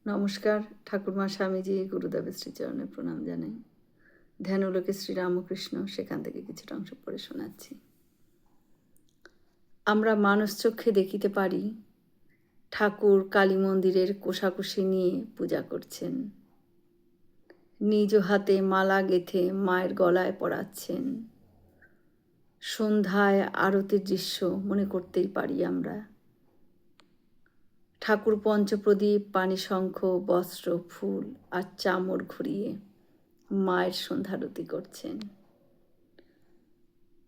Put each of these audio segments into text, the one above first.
নমস্কার। ঠাকুরমা স্বামীজি গুরুদেবের শ্রীচরণে প্রণাম জানাই। ধ্যানলোকে শ্রীরামকৃষ্ণ, সেখান থেকে কিছুটা অংশ পড়ে শোনাচ্ছি। আমরা মানুষ চক্ষে দেখিতে পারি ঠাকুর কালী মন্দিরের কোষাকুষি নিয়ে পূজা করছেন, নিজ হাতে মালা গেঁথে মায়ের গলায় পরাচ্ছেন। সন্ধ্যায় আরতির দৃশ্য মনে করতেই পারি আমরা। ঠাকুর পঞ্চপ্রদীপ, পানিশঙ্খ, বস্ত্র, ফুল আর চামর ঘুরিয়ে মায়ের সন্ধ্যারতি করছেন।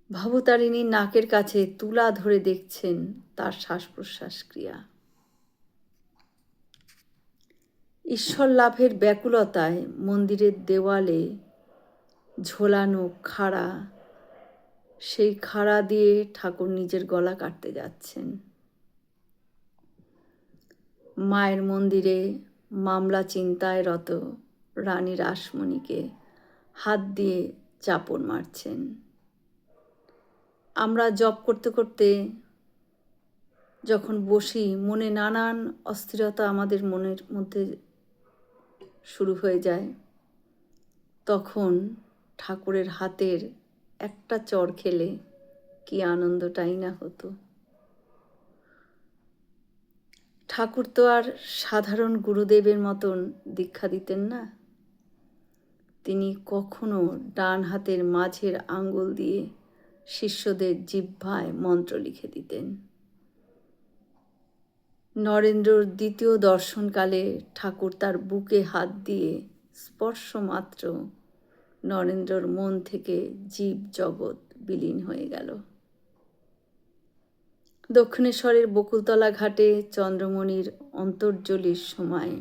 ভবতারিণী নাকের কাছে তুলা ধরে দেখছেন তার শ্বাস প্রশ্বাস ক্রিয়া। ঈশ্বর লাভের ব্যাকুলতায় মন্দিরের দেওয়ালে ঝোলানো খাড়া, সেই খাড়া দিয়ে ঠাকুর নিজের গলা কাটতে যাচ্ছেন। মায়ের মন্দিরে মামলা চিন্তায় রত রানী রাসমণিকে হাত দিয়ে চাপড় মারছেন। আমরা জপ করতে করতে যখন বসি, মনে নানান অস্থিরতা আমাদের মনের মধ্যে শুরু হয়ে যায়, তখন ঠাকুরের হাতের একটা চড় খেলে কি আনন্দটাই না হতো। ঠাকুর তো আর সাধারণ গুরুদেবের মতন দীক্ষা দিতেন না। তিনি কখনো ডান হাতের মাঝের আঙ্গুল দিয়ে শিষ্যদের জিহ্বায় মন্ত্র লিখে দিতেন। নরেন্দ্রর দ্বিতীয় দর্শনকালে ঠাকুর তার বুকে হাত দিয়ে স্পর্শ মাত্র নরেন্দ্রর মন থেকে জীব জগৎ বিলীন হয়ে গেল। দক্ষিণেশ্বরের বকুলতলা ঘাটে চন্দ্রমণির অন্তর্জলির সময়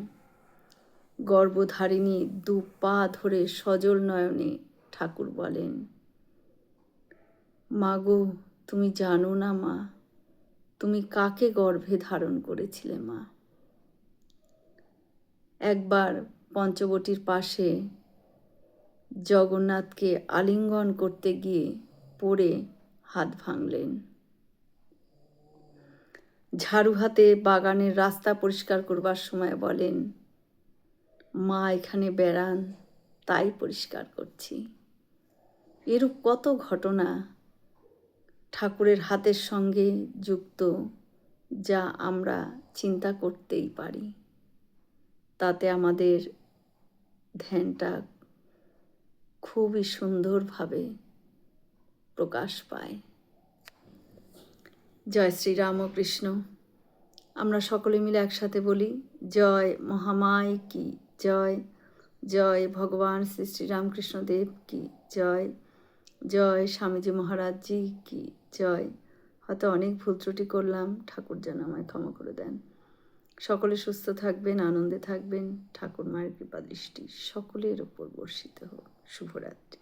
গর্ভধারিণী দু পা ধরে সজল নয়নে ঠাকুর বলেন, মা গো, তুমি জানো না মা, তুমি কাকে গর্ভে ধারণ করেছিলে মা। একবার পঞ্চবটির পাশে জগন্নাথকে আলিঙ্গন করতে গিয়ে পড়ে হাত ভাঙলেন। ঝাড়ু হাতে বাগানের রাস্তা পরিষ্কার করবার সময় বলেন, মা এখানে বেড়ান, তাই পরিষ্কার করছি। এরূপ কত ঘটনা ঠাকুরের হাতের সঙ্গে যুক্ত, যা আমরা চিন্তা করতেই পারি। তাতে আমাদের ধ্যানটা খুবই সুন্দরভাবে প্রকাশ পায়। জয় শ্রীরামকৃষ্ণ। আমরা সকলে মিলে একসাথে বলি, জয় মহামায় কি জয়, জয় ভগবান শ্রী শ্রীরামকৃষ্ণ দেব কি জয়, জয় স্বামীজি মহারাজজি কি জয়। হয়তো অনেক ভুল ত্রুটি করলাম, ঠাকুর যেন আমায় ক্ষমা করে দেন। সকলে সুস্থ থাকবেন, আনন্দে থাকবেন। ঠাকুর মায়ের কৃপা দৃষ্টি সকলের ওপর বর্ষিত হোক। শুভরাত্রি।